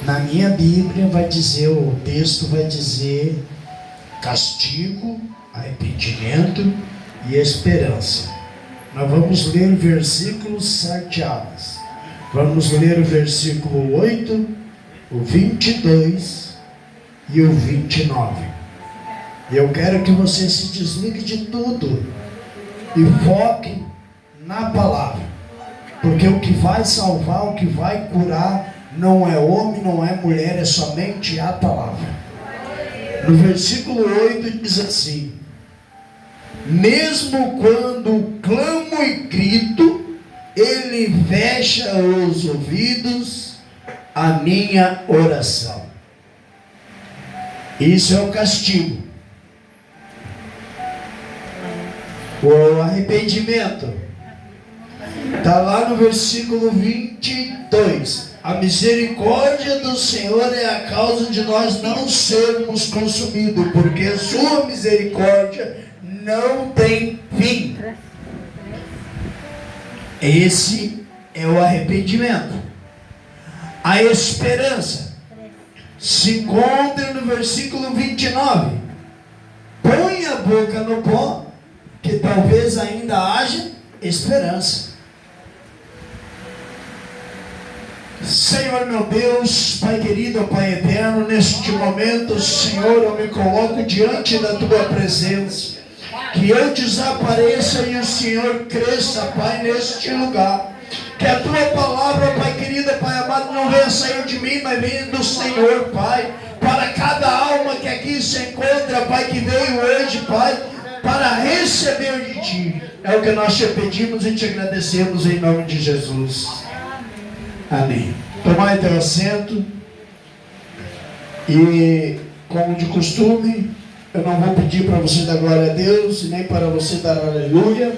Na minha Bíblia vai dizer, o texto vai dizer castigo, arrependimento e esperança. Nós vamos ler versículos sorteados. Vamos ler o versículo 8, o 22 e o 29. Eu quero que você se desligue de tudo e foque na palavra. Porque o que vai salvar, o que vai curar, não é homem, não é mulher, é somente a palavra. No versículo 8 diz assim: mesmo quando clamo e grito, ele fecha os ouvidos à minha oração. Isso é o castigo. O arrependimento está lá no versículo 22. A misericórdia do Senhor é a causa de nós não sermos consumidos, porque a sua misericórdia não tem fim. Esse é o arrependimento. A esperança se encontra no versículo 29. Põe a boca no pó, que talvez ainda haja esperança. Senhor meu Deus, Pai querido, Pai eterno, neste momento, Senhor, eu me coloco diante da Tua presença. Que eu desapareça e o Senhor cresça, Pai, neste lugar. Que a Tua palavra, Pai querido, Pai amado, não venha sair de mim, mas venha do Senhor, Pai. Para cada alma que aqui se encontra, Pai, que veio hoje, Pai, para receber de Ti. É o que nós te pedimos e te agradecemos em nome de Jesus. Amém. Tomai teu assento. E, como de costume, eu não vou pedir para você dar glória a Deus, nem para você dar aleluia.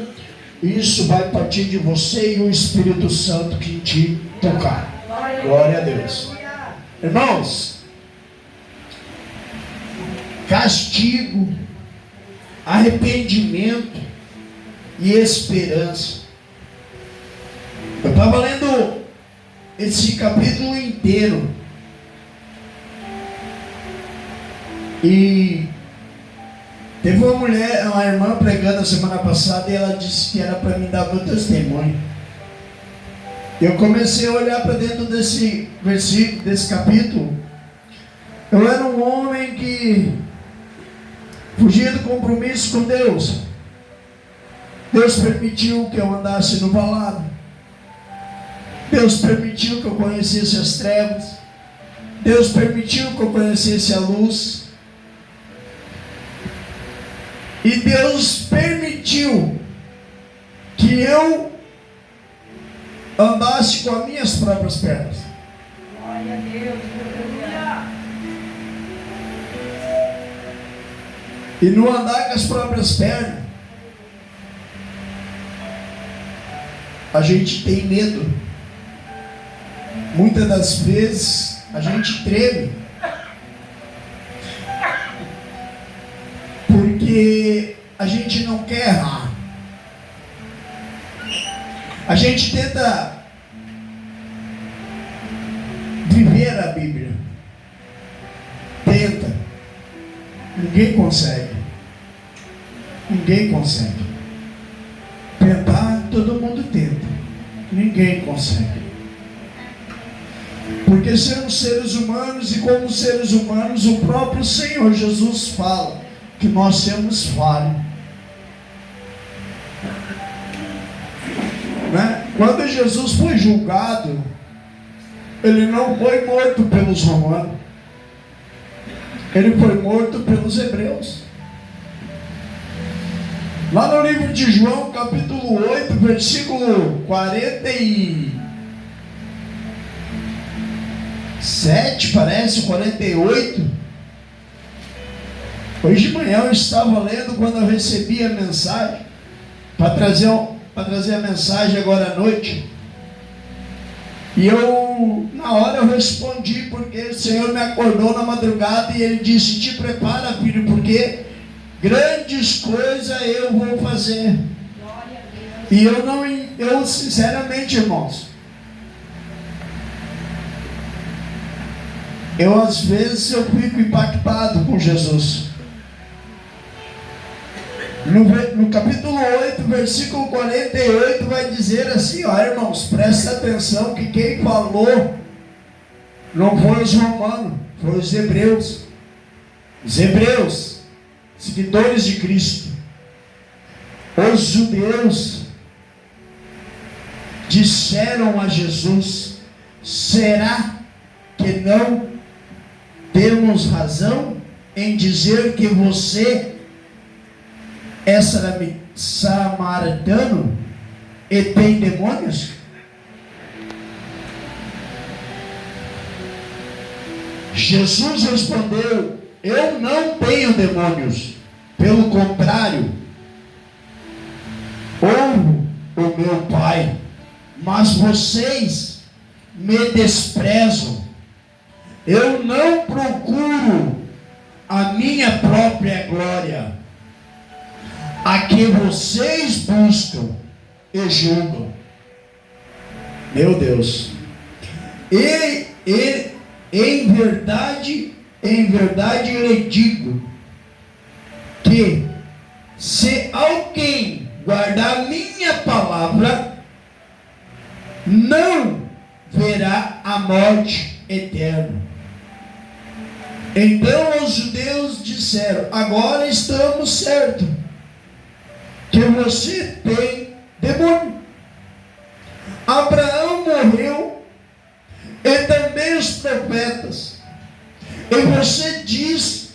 Isso vai partir de você e o Espírito Santo que te tocar. Glória a Deus. Irmãos, castigo, arrependimento e esperança. Eu estava lendo esse capítulo inteiro e teve uma irmã pregando a semana passada e ela disse que era para mim dar meu testemunho. Eu comecei a olhar para dentro desse versículo, desse capítulo. Eu era um homem que fugia do compromisso com Deus. Deus permitiu que eu andasse no balado. Deus permitiu que eu conhecesse as trevas. Deus permitiu que eu conhecesse a luz. E Deus permitiu que eu andasse com as minhas próprias pernas. Glória a Deus. E no andar com as próprias pernas, a gente tem medo. Muitas das vezes a gente treme, porque a gente não quer errar. A gente tenta viver a Bíblia. Tenta. Ninguém consegue. Ninguém consegue. Tentar, todo mundo tenta. Ninguém consegue. Porque somos seres humanos e como seres humanos o próprio Senhor Jesus fala que nós somos falhos. Né? Quando Jesus foi julgado, ele não foi morto pelos romanos, ele foi morto pelos hebreus. Lá no livro de João, capítulo 8, versículo 47, parece, 48. Hoje de manhã eu estava lendo quando eu recebi a mensagem, para trazer a mensagem agora à noite. E eu, na hora eu respondi, porque o Senhor me acordou na madrugada e Ele disse: te prepara, filho, porque grandes coisas eu vou fazer. E eu sinceramente, irmãos, Eu às vezes eu fico impactado com Jesus. No capítulo 8, versículo 48, vai dizer assim, ó, irmãos, presta atenção que quem falou não foi os romanos, foi os hebreus. Os hebreus, seguidores de Cristo. Os judeus disseram a Jesus: será que não temos razão em dizer que você é samaritano e tem demônios? Jesus respondeu: eu não tenho demônios, pelo contrário, honro o meu Pai, mas vocês me desprezam. Eu não procuro a minha própria glória, a que vocês buscam e julgam. Meu Deus. E em verdade eu lhe digo que se alguém guardar minha palavra, não verá a morte eterna. Então os judeus disseram: agora estamos certos que você tem demônio. Abraão morreu e também os profetas, e você diz: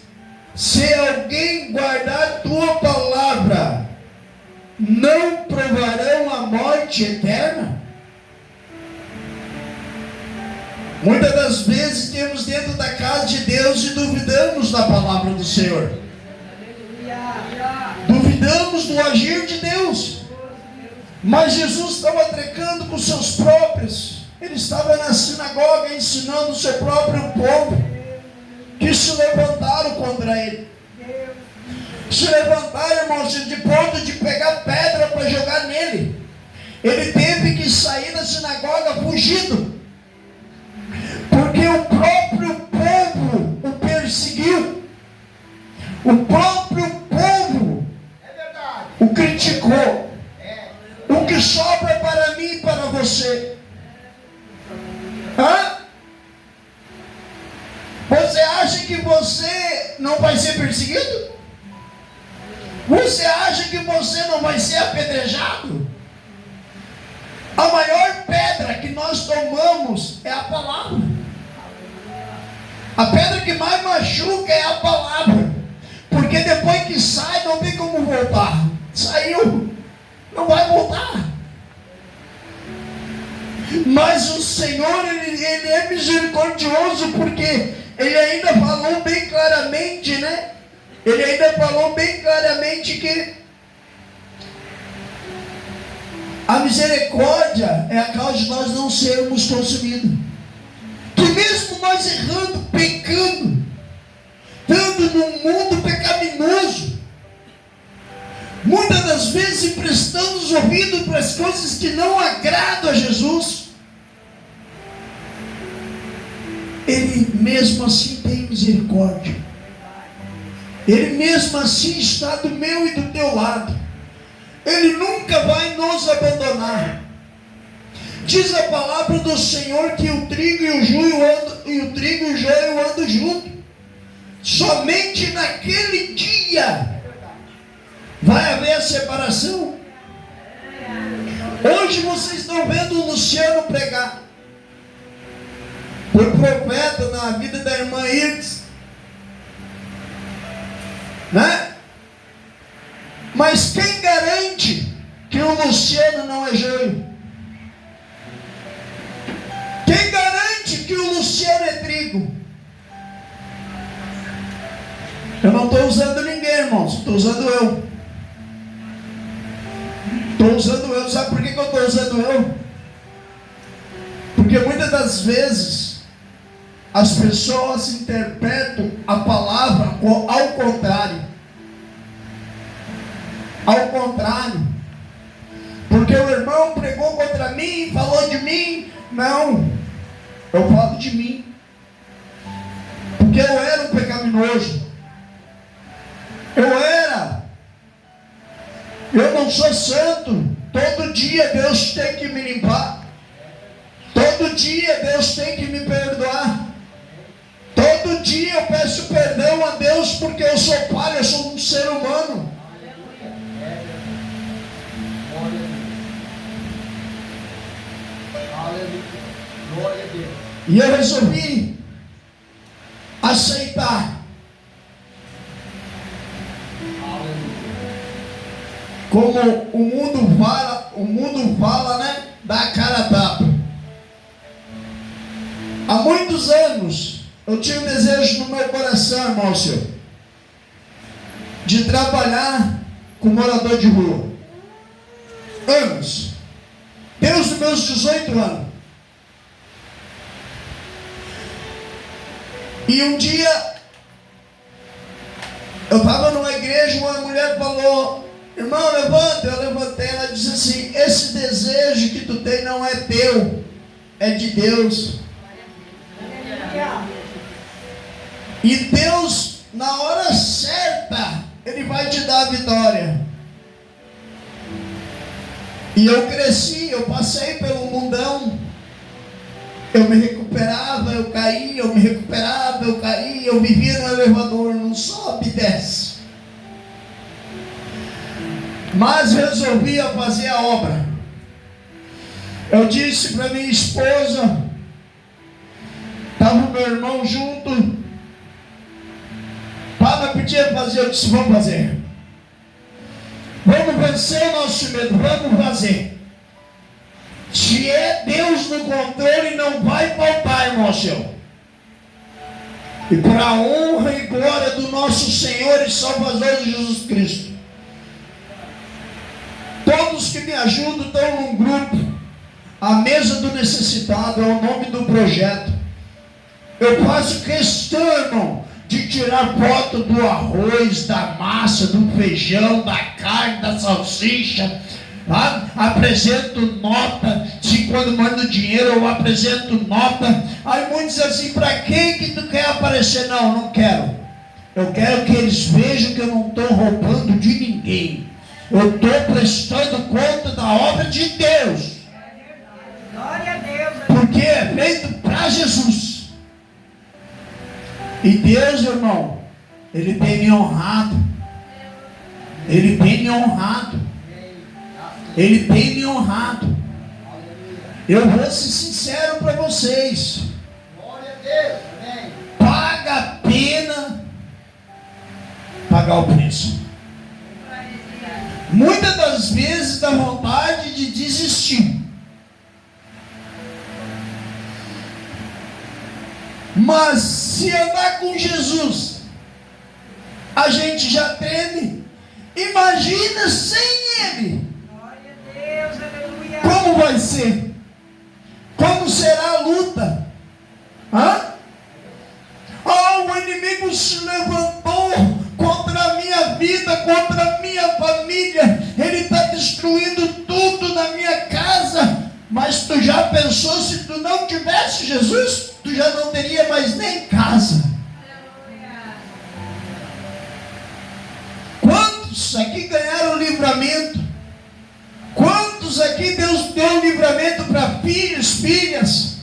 se alguém guardar tua palavra, não provarão a morte eterna? Muitas das vezes estamos dentro da casa de Deus e duvidamos da palavra do Senhor. Duvidamos do agir de Deus. Mas Jesus estava trecando com seus próprios. Ele estava na sinagoga ensinando o seu próprio povo, que se levantaram contra ele. Se levantaram, irmãos, de ponto de pegar pedra para jogar nele. Ele teve que sair da sinagoga fugindo, porque o próprio povo o perseguiu. O próprio povo o criticou. O que sobra para mim e para você? Você acha que você não vai ser perseguido? Você acha que você não vai ser apedrejado? A maior pedra que nós tomamos é a palavra. A pedra que mais machuca é a palavra, porque depois que sai não tem como voltar. Saiu, não vai voltar. Mas o Senhor, ele é misericordioso, porque Ele ainda falou bem claramente, né? Ele ainda falou bem claramente que a misericórdia é a causa de nós não sermos consumidos. Que mesmo nós errando, pecando, estando num mundo pecaminoso, muitas das vezes emprestando os ouvidos para as coisas que não agradam a Jesus, Ele mesmo assim tem misericórdia. Ele mesmo assim está do meu e do teu lado. Ele nunca vai nos abandonar. Diz a palavra do Senhor que o trigo e o joio andam juntos. Somente naquele dia vai haver a separação. Hoje vocês estão vendo o Luciano pregar. Foi profeta na vida da irmã Iris, né? Mas quem garante que o Luciano não é joio? Quem garante que o Luciano é trigo? Eu não estou usando ninguém, irmãos, estou usando eu. Estou usando eu. Sabe por que eu estou usando eu? Porque muitas das vezes as pessoas interpretam a palavra ao contrário. Ao contrário. Porque o irmão pregou contra mim, falou de mim. Não, eu falo de mim. porque eu era um pecaminoso. Eu não sou santo. Todo dia Deus tem que me limpar. Todo dia Deus tem que me perdoar. Todo dia eu peço perdão a Deus porque eu sou falho, eu sou um ser humano. E eu resolvi aceitar. Como o mundo fala, né? Dá a cara a tapa. Há muitos anos eu tinha um desejo no meu coração, irmão senhor, de trabalhar com morador de rua. Anos. Desde os meus 18 anos. E um dia eu estava numa igreja, uma mulher falou: irmão, levanta. Eu levantei, ela disse assim: esse desejo que tu tem não é teu, é de Deus. E Deus, na hora certa, Ele vai te dar a vitória. E eu cresci, eu passei pelo mundão. Eu me recuperava, eu caía, eu me recuperava, eu caía. Eu vivia no elevador, não sobe e desce. Mas resolvia fazer a obra. Eu disse para minha esposa, estava o meu irmão junto, Pablo pedia fazer, eu disse: vamos fazer. Vamos vencer o nosso medo, vamos fazer. Se é Deus no controle, não vai faltar, irmão seu. E para a honra e glória do nosso Senhor e Salvador Jesus Cristo. Todos que me ajudam estão num grupo. A mesa do necessitado é o nome do projeto. Eu faço questão, irmão, de tirar foto do arroz, da massa, do feijão, da carne, da salsicha. Apresento nota. Se quando mando dinheiro eu apresento nota. Aí muitos dizem assim: para que tu quer aparecer? Não quero. Eu quero que eles vejam que eu não estou roubando de ninguém. Eu estou prestando conta da obra de Deus. Glória a Deus. Porque é feito para Jesus. E Deus, irmão, Ele tem me honrado. Ele tem me honrado. Ele tem me honrado. Eu vou ser sincero para vocês. Glória a Deus. Amém. Paga a pena pagar o preço. Muitas das vezes dá vontade de desistir. Mas se andar com Jesus, a gente já treme. Imagina sem Ele. Glória a Deus, aleluia. Como vai ser? Como será a luta? O inimigo se levantou contra a minha vida, contra a minha família. Ele está destruindo tudo na minha casa. Mas tu já pensou, se tu não tivesse Jesus, tu já não teria mais nem casa. Quantos aqui ganharam livramento? Quantos aqui Deus deu livramento para filhos, filhas,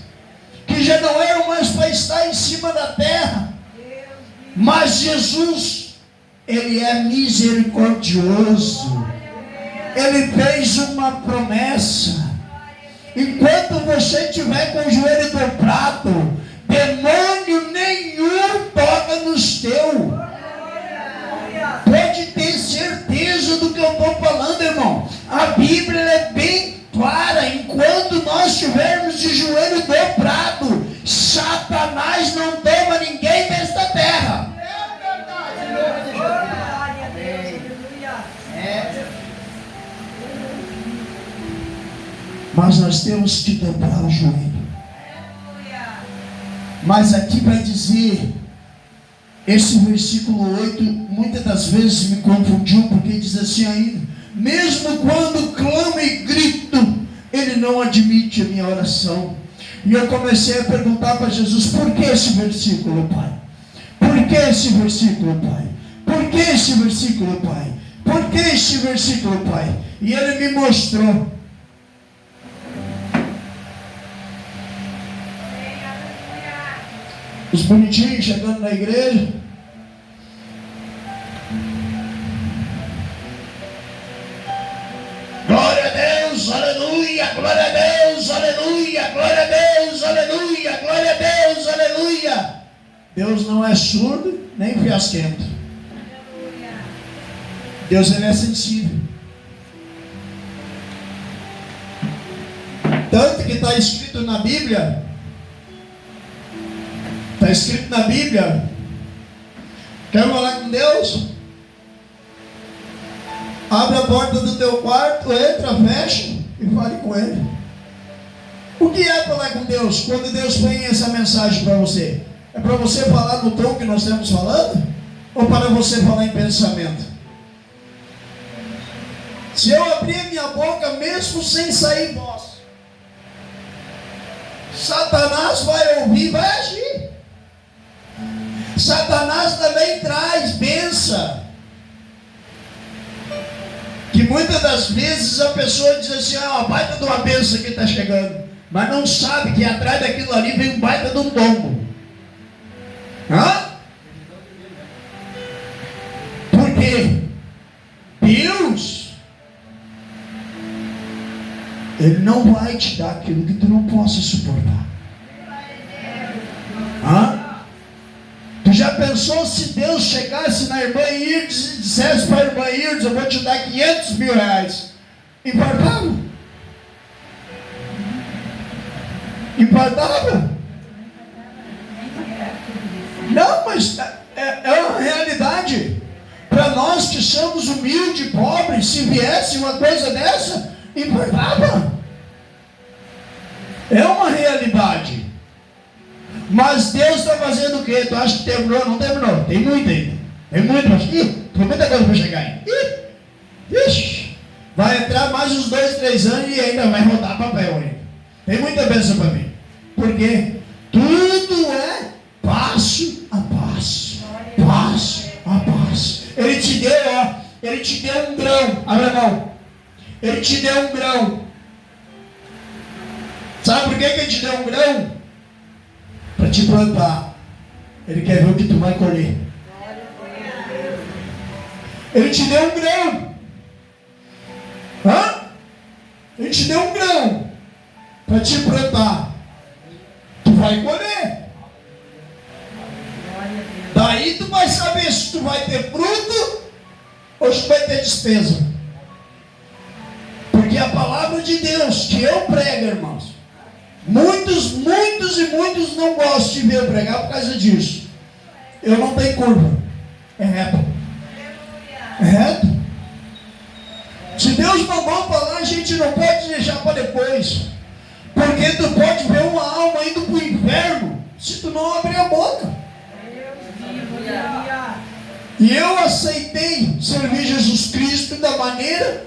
que já não eram mais para estar em cima da terra? Mas Jesus, Ele é misericordioso. Ele fez uma promessa. Enquanto você estiver com o joelho dobrado, demônio nenhum toca nos teus. Pode ter certeza do que eu estou falando, irmão. A Bíblia é bem clara. Enquanto nós estivermos de joelho dobrado, Satanás não toma ninguém desta terra. Mas nós temos que dobrar o joelho. Mas aqui vai dizer, esse versículo 8, muitas das vezes me confundiu, porque diz assim ainda: mesmo quando clamo e grito, Ele não admite a minha oração. E eu comecei a perguntar para Jesus: por que esse versículo, Pai? Por que esse versículo, Pai? Por que esse versículo, Pai? Por que esse versículo, Pai? E ele me mostrou. Os bonitinhos chegando na igreja. Glória a Deus, aleluia, glória a Deus, aleluia, glória a Deus, aleluia, glória a Deus, aleluia. Deus não é surdo, nem fiasquento. Deus, ele é sensível. Tanto que está escrito na Bíblia, quer falar com Deus? Abre a porta do teu quarto, entra, fecha e fale com Ele. O que é falar com Deus? Quando Deus põe essa mensagem para você, é para você falar no tom que nós estamos falando? Ou para você falar em pensamento? Se eu abrir a minha boca mesmo sem sair voz, Satanás vai ouvir, vai agir. Satanás também traz bênção. Que muitas das vezes a pessoa diz assim: ah, uma baita de uma bênção que está chegando, mas não sabe que atrás daquilo ali vem um baita de um tombo. Por quê? Deus, Ele não vai te dar aquilo que tu não possa suportar. Tu já pensou se Deus chegasse na irmã Irdes e dissesse para a irmã Irdes: eu vou te dar 500 mil reais? Importava? Importava? Não, mas é uma realidade. Para nós que somos humildes e pobres, se viesse uma coisa dessa, importava. É uma realidade. Mas Deus está fazendo o quê? Tu acha que terminou? Não terminou. Tem muito ainda. Tem muito. Tem muita coisa para chegar ainda. Ixi, vai entrar mais uns 2, 3 anos e ainda vai rodar papel ainda. Tem muita bênção para mim. Por quê? Tudo é passo a passo. Passo a passo. Ele te deu, Ele te deu um grão. Abre a mão. Ele te deu um grão. Sabe por que Ele te deu um grão? Para te plantar. Ele quer ver o que tu vai colher. Ele te deu um grão. Ele te deu um grão para te plantar. Tu vai colher. Daí tu vai saber se tu vai ter fruto ou se tu vai ter despesa. Porque a palavra de Deus que eu prego, irmãos, muitos não gostam de ver eu pregar por causa disso. Eu não tenho curva. É reto. É reto. Se Deus mandou falar, a gente não pode deixar para depois. Porque tu pode ver uma alma indo para o inferno se tu não abrir a boca. E eu aceitei servir Jesus Cristo da maneira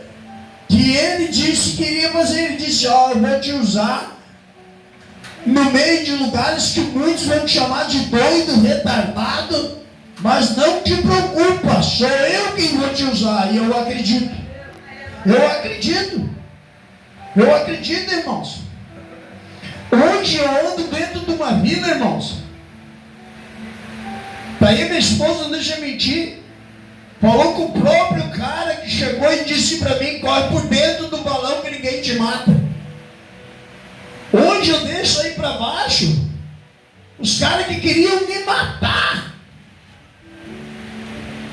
que Ele disse que iria fazer. Ele disse: eu vou te usar no meio de lugares que muitos vão te chamar de doido, retardado, mas não te preocupa, sou eu quem vou te usar. E eu acredito. Eu acredito, irmãos. Hoje eu ando dentro de uma vila, irmãos. Daí minha esposa não deixa mentir. Falou com o próprio cara que chegou e disse para mim: corre por dentro do balão que ninguém te mata. Onde eu deixo aí para baixo, os caras que queriam me matar.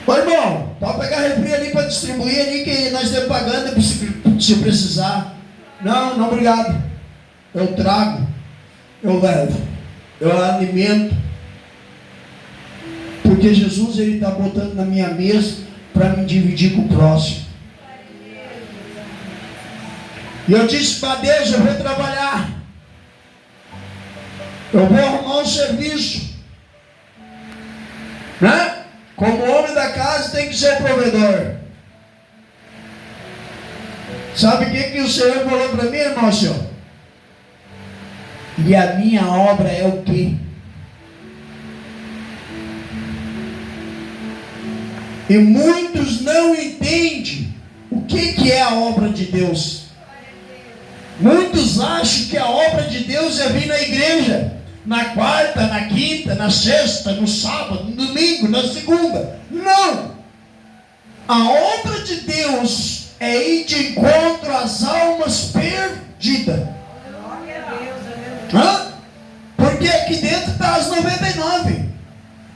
Ô irmão, pode pegar refri ali para distribuir ali que nós estamos pagando se precisar. Não, obrigado. Eu trago, eu levo, eu alimento. Porque Jesus, Ele está botando na minha mesa para me dividir com o próximo. E eu disse para Deus: eu vou trabalhar. Eu vou arrumar um serviço. Né? Como homem da casa tem que ser provedor. Sabe o que o Senhor falou para mim, irmão, Senhor? E a minha obra é o quê? E muitos não entendem o que é a obra de Deus. Muitos acham que a obra de Deus é vir na igreja, na quarta, na quinta, na sexta, no sábado, no domingo, na segunda. Não! A obra de Deus é ir de encontro às almas perdidas. Hã? Porque aqui dentro está as 99.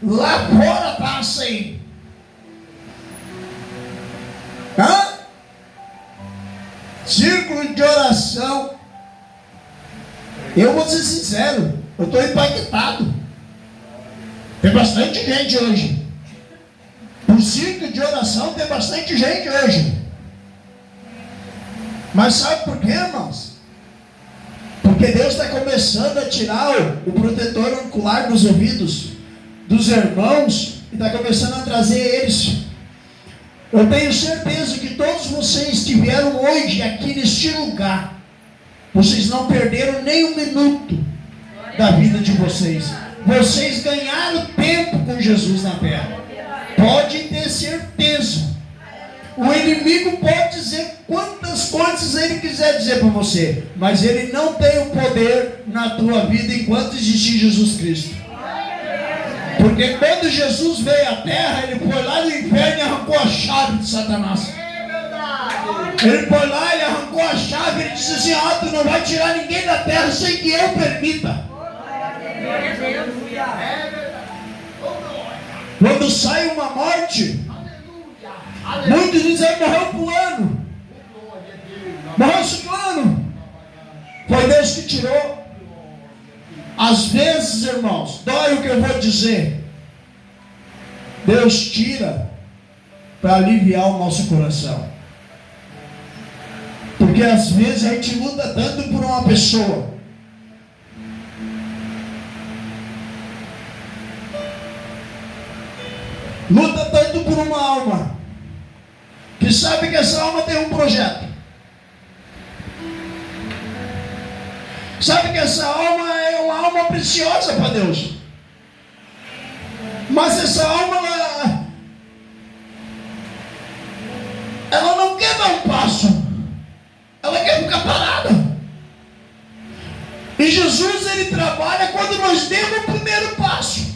Lá fora está as 100. Hã? Círculo de oração. Eu vou ser sincero, eu estou impactado. Tem bastante gente hoje. No círculo de oração tem bastante gente hoje. Mas sabe por quê, irmãos? Porque Deus está começando a tirar o protetor ocular dos ouvidos dos irmãos e está começando a trazer eles. Eu tenho certeza que todos vocês que vieram hoje aqui neste lugar, vocês não perderam nem um minuto da vida de vocês. Vocês ganharam tempo com Jesus na terra. Pode ter certeza. O inimigo pode dizer quantas coisas ele quiser dizer para você, mas ele não tem o poder na tua vida enquanto existir Jesus Cristo. Porque quando Jesus veio à terra, ele foi lá no inferno e arrancou a chave de Satanás. Ele foi lá e arrancou a chave. Ele disse assim: tu não vai tirar ninguém da terra sem que eu permita. Quando sai uma morte, muitos dizem: morreu fulano, morreu ciclano. Foi Deus que tirou. Às vezes, irmãos, dói o que eu vou dizer. Deus tira para aliviar o nosso coração. Porque às vezes a gente luta tanto por uma pessoa. Luta tanto por uma alma, que sabe que essa alma tem um projeto. Sabe que essa alma é uma alma preciosa para Deus. Mas essa alma, ela não quer dar um passo. Ela quer ficar parada. E Jesus, ele trabalha quando nós demos o primeiro passo.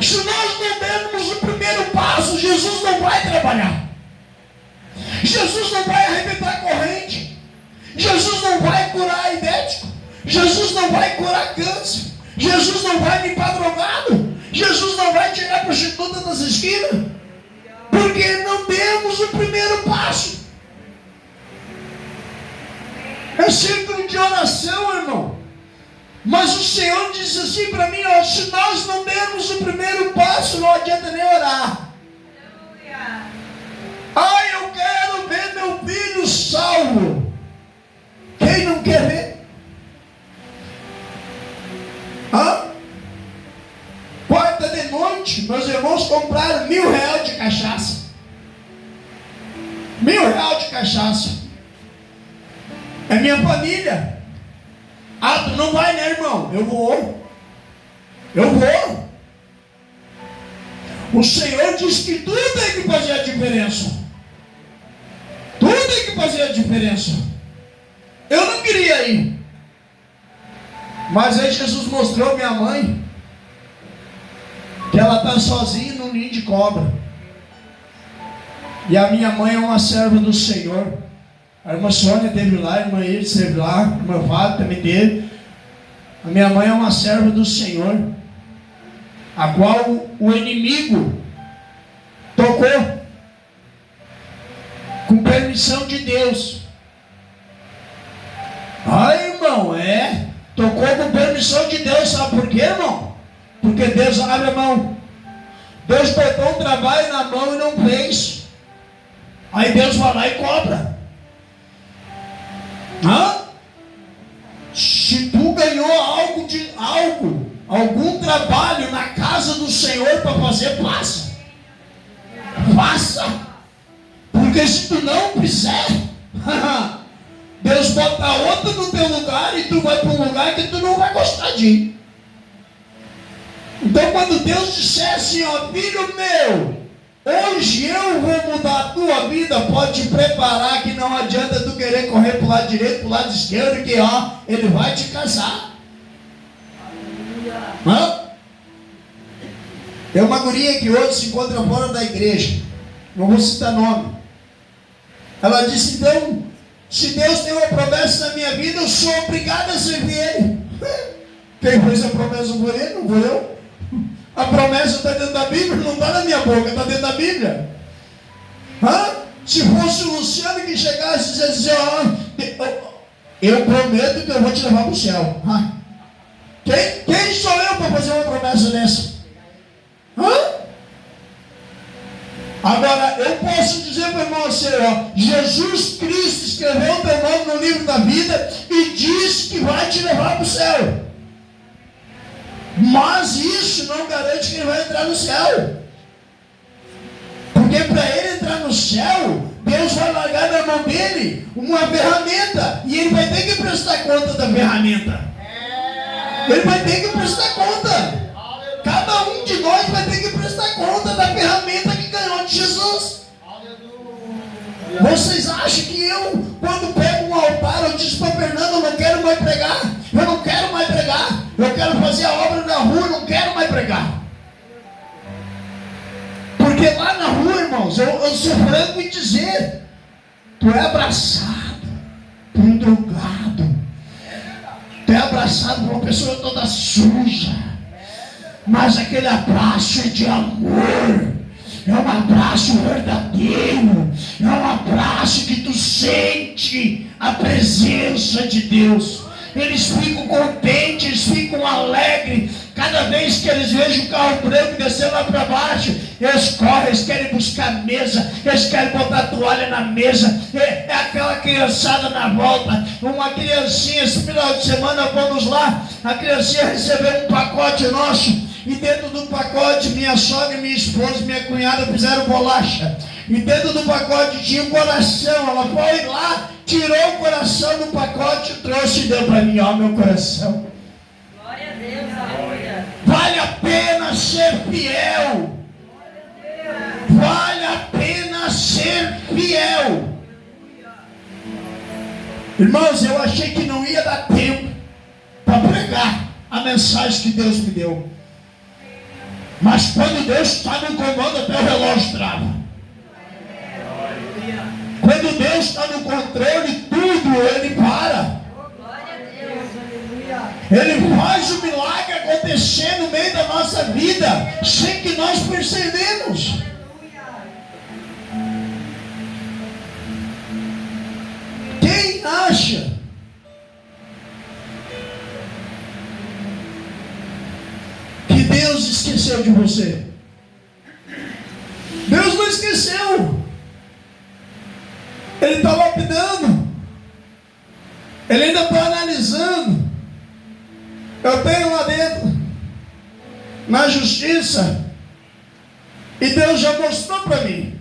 Se nós não dermos o primeiro passo, Jesus não vai trabalhar. Jesus não vai arrebentar a corrente. Jesus não vai curar diabético. Jesus não vai curar câncer. Jesus não vai limpar drogado. Jesus não vai tirar a prostituta das esquinas. Porque não demos o primeiro passo. É círculo de oração, irmão. Mas o Senhor disse assim para mim: se nós não dermos o primeiro passo, não adianta nem orar. Eu quero ver meu filho salvo. Quem não quer ver? Quarta de noite, meus irmãos compraram R$1.000 de cachaça. R$1.000 de cachaça. É minha família. Tu não vai, né, irmão? Eu vou. O Senhor diz que tudo tem que fazer a diferença. Tudo tem que fazer a diferença. Eu não queria ir. Mas aí Jesus mostrou minha mãe que ela está sozinha num ninho de cobra. E a minha mãe é uma serva do Senhor. A irmã Sônia esteve lá, a irmã Iris esteve lá, o meu Fábio também teve. A minha mãe é uma serva do Senhor, a qual o inimigo tocou com permissão de Deus. Irmão, tocou com permissão de Deus. Sabe por quê, irmão? Porque Deus abre a mão. Deus botou um trabalho na mão e não fez. Aí Deus vai lá e cobra. Se tu ganhou algum trabalho na casa do Senhor para fazer, faça. Porque se tu não fizer, Deus bota outro no teu lugar e tu vai para um lugar que tu não vai gostar de ir. Então quando Deus disser assim: filho meu, Hoje eu vou mudar a tua vida. Pode te preparar que não adianta tu querer correr para o lado direito, para o lado esquerdo, que ó, ele vai te casar. Hã? Tem uma guria que hoje se encontra fora da igreja. Não vou citar nome. Ela disse, então, se Deus tem uma promessa na minha vida, eu sou obrigado a servir Ele. Quem fez a promessa foi Ele, não foi eu. A promessa está dentro da Bíblia, não está na minha boca, está dentro da Bíblia. Hã? Se fosse o Luciano que chegasse e dissesse assim, ó, eu prometo que eu vou te levar para o céu. Quem sou eu para fazer uma promessa dessa? Hã? Agora, eu posso dizer para o irmão assim, ó, Jesus Cristo escreveu o teu nome no livro da vida e disse que vai te levar para o céu. Mas isso não garante que ele vai entrar no céu. Porque para ele entrar no céu, Deus vai largar na mão dele uma ferramenta. E ele vai ter que prestar conta da ferramenta. Ele vai ter que prestar conta. Cada um de nós vai ter que prestar conta da ferramenta que ganhou de Jesus. Vocês acham que eu, quando pego um altar, eu disse para Fernando, eu não quero mais pregar. Eu não quero mais pregar. Eu quero fazer a obra na rua, eu não quero mais pregar. Porque lá na rua, irmãos, eu sou franco em dizer, tu é abraçado por um drogado. Tu é abraçado por uma pessoa toda suja. Mas aquele abraço é de amor. É um abraço verdadeiro. É um abraço que tu sente a presença de Deus. Eles ficam contentes, eles ficam alegres. Cada vez que eles veem o carro branco descer lá para baixo, eles correm, eles querem buscar mesa, eles querem botar toalha na mesa. É aquela criançada na volta. Uma criancinha, esse final de semana vamos lá, a criancinha recebeu um pacote nosso. E dentro do pacote, minha sogra, minha esposa e minha cunhada fizeram bolacha. E dentro do pacote tinha um coração. Ela foi lá, tirou o coração do pacote, trouxe e deu para mim, ó, meu coração. Glória a Deus, aleluia. Vale a pena ser fiel. Vale a pena ser fiel. Irmãos, eu achei que não ia dar tempo para pregar a mensagem que Deus me deu. Mas quando Deus está no comando, até o relógio trava. Quando Deus está no controle, tudo Ele para. Ele faz o milagre acontecer no meio da nossa vida, sem que nós percebemos. Quem acha que Deus esqueceu de você? Deus não esqueceu. Ele está lapidando. Ele ainda está analisando. Eu tenho lá dentro, na justiça, e Deus já mostrou para mim.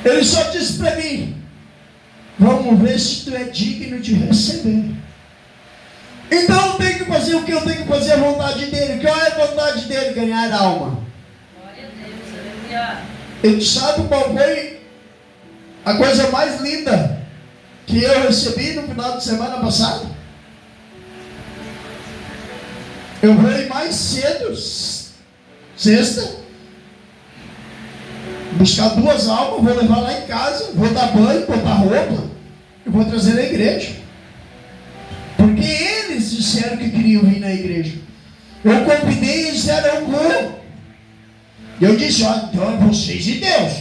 Ele só disse para mim, vamos ver se tu é digno de receber. Então eu tenho que fazer o que eu tenho que fazer, a vontade dele. Qual é a vontade dele? Ganhar alma. Glória a Deus, aleluia. Ele sabe qual foi a coisa mais linda que eu recebi no final de semana passado? Eu vou mais cedo, sexta, buscar 2 almas, vou levar lá em casa, vou dar banho, botar roupa e vou trazer na igreja. Porque eles disseram que queriam vir na igreja. Eu convidei e eles disseram, eu vou. E eu disse, ó, então é vocês e Deus.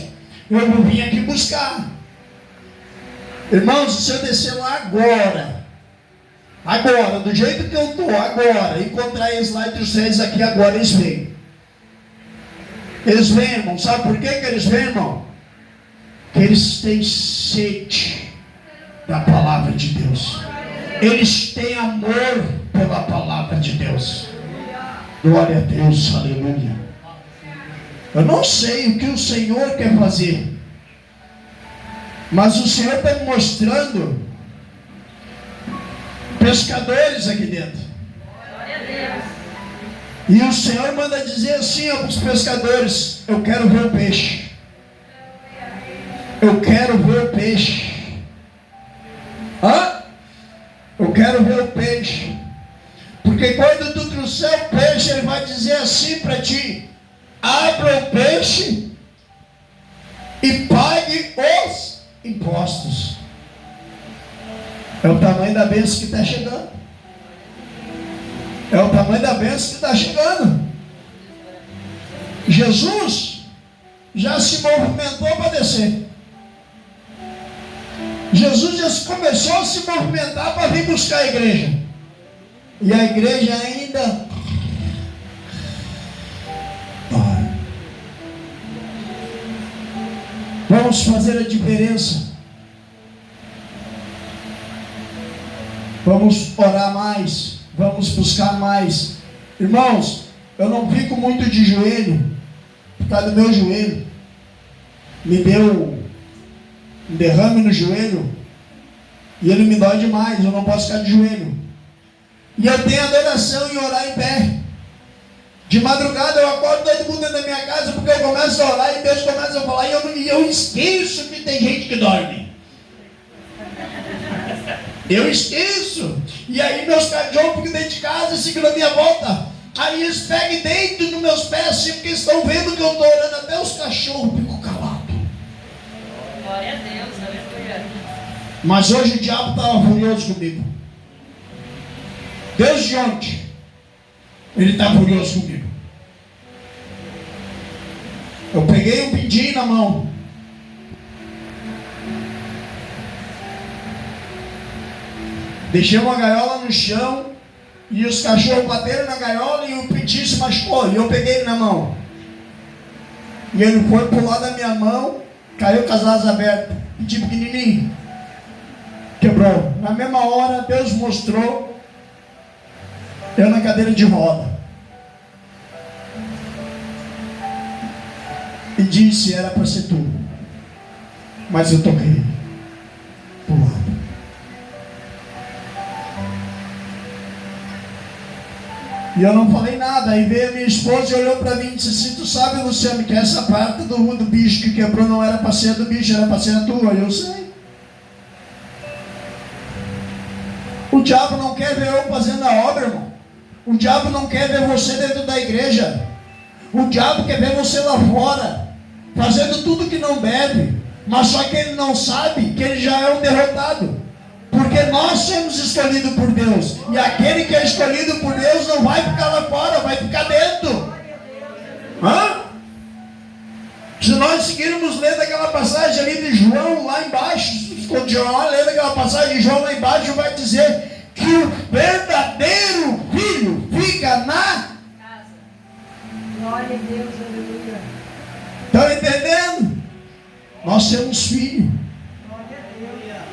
Eu vou vir aqui buscar. Irmãos, se eu descer lá agora, do jeito que eu estou, agora, encontrar eles lá entre vocês aqui agora, eles vêm. Eles vêm, irmão. Sabe por que eles vêm, irmão? Porque eles têm sede da palavra de Deus. Eles têm amor pela palavra de Deus. Glória a Deus, aleluia. Eu não sei o que o Senhor quer fazer, mas o Senhor está me mostrando pescadores aqui dentro. Glória a Deus. E o Senhor manda dizer assim para os pescadores: eu quero ver o peixe. Eu quero ver o peixe. Hã? Eu quero ver o peixe. Porque quando tu trouxer o peixe, Ele vai dizer assim para ti: abra o peixe e pague os impostos. É o tamanho da bênção que está chegando. É o tamanho da bênção que está chegando. Jesus já se movimentou para descer. Jesus já começou a se movimentar para vir buscar a igreja. E a igreja ainda para. Vamos fazer a diferença. Vamos orar mais. Vamos buscar mais. Irmãos, eu não fico muito de joelho, por causa do meu joelho. Me deu um derrame no joelho, e ele me dói demais, eu não posso ficar de joelho. E eu tenho adoração em orar em pé. De madrugada eu acordo todo mundo dentro da minha casa, porque eu começo a orar e Deus começa a falar, e eu esqueço que tem gente que dorme. Eu esqueço. E aí meus cachorros ficam dentro de casa e ficam na minha volta. Aí eles pegam e deitam nos meus pés assim, porque estão vendo que eu estou orando. Até os cachorros ficam calados. Glória a Deus, aleluia. Mas hoje o diabo estava furioso comigo. Desde ontem ele está furioso comigo. Eu peguei um pindim na mão. Deixei uma gaiola no chão e os cachorros bateram na gaiola e o pindim se machucou. E eu peguei ele na mão. E ele foi pular da minha mão, caiu com as asas abertas. Pindim pequenininho. Quebrou. Na mesma hora Deus mostrou eu na cadeira de roda. E disse: era para ser tu. Mas eu toquei pro lado. E eu não falei nada. Aí veio a minha esposa e olhou para mim e disse assim: tu sabe, Luciano, que essa parte do bicho que quebrou não era para ser do bicho, era para ser a tua. Eu sei. O diabo não quer ver eu fazendo a obra, irmão. O diabo não quer ver você dentro da igreja. O diabo quer ver você lá fora, fazendo tudo que não deve. Mas só que ele não sabe que ele já é um derrotado. Porque nós somos escolhidos por Deus. E aquele que é escolhido por Deus não vai ficar lá fora, vai ficar dentro. Hã? Se nós seguirmos lendo aquela passagem ali de João lá embaixo, quando João lendo aquela passagem de João lá embaixo, vai dizer que o verdadeiro filho fica na casa. Glória a Deus, aleluia. Estão entendendo? Nós temos filho.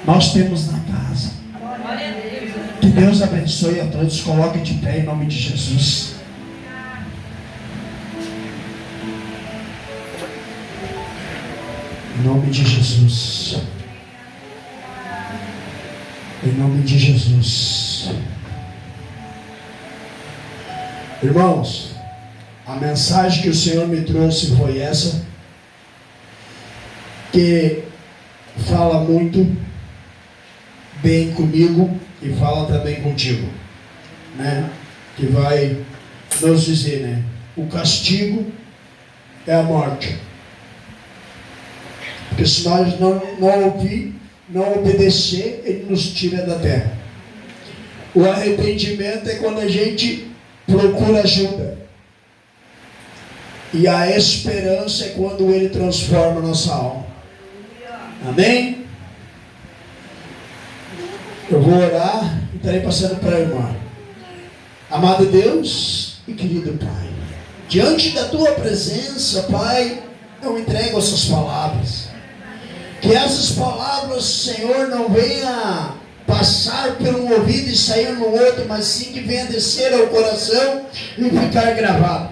Nós temos na casa. Glória a Deus. Que Deus abençoe a todos. Coloque de pé em nome de Jesus. Em nome de Jesus. Em nome de Jesus. Irmãos, a mensagem que o Senhor me trouxe foi essa, que fala muito bem comigo e fala também contigo, né? Que vai nos dizer, né? O castigo é a morte. Porque se nós não ouvir, não obedecer, Ele nos tira da terra. O arrependimento é quando a gente procura ajuda. E a esperança é quando Ele transforma a nossa alma. Amém? Eu vou orar e estarei passando para a irmã. Amado Deus e querido Pai, diante da Tua presença, Pai, eu entrego essas palavras. Que essas palavras, Senhor, não venham passar por um ouvido e sair no outro, mas sim que venha descer ao coração e ficar gravado.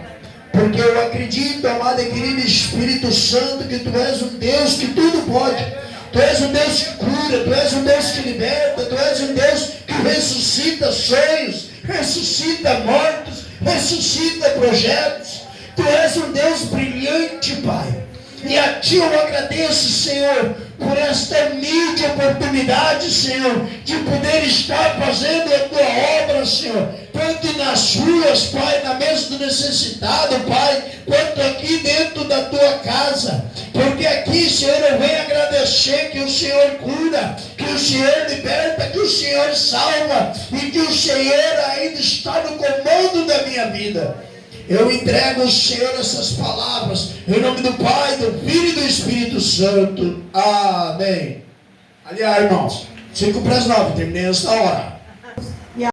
Porque eu acredito, amado e querido Espírito Santo, que Tu és um Deus que tudo pode. Tu és um Deus que cura, Tu és um Deus que liberta, Tu és um Deus que ressuscita sonhos, ressuscita mortos, ressuscita projetos. Tu és um Deus brilhante, Pai. E a Ti eu agradeço, Senhor, por esta humilde oportunidade, Senhor, de poder estar fazendo a Tua obra, Senhor, tanto nas ruas, Pai, na mesa do necessitado, Pai, quanto aqui dentro da Tua casa. Porque aqui, Senhor, eu venho agradecer que o Senhor cura, que o Senhor liberta, que o Senhor salva e que o Senhor ainda está no comando da minha vida. Eu entrego ao Senhor essas palavras, em nome do Pai, do Filho e do Espírito Santo. Amém. Aliás, irmãos, 8:55, terminei esta hora.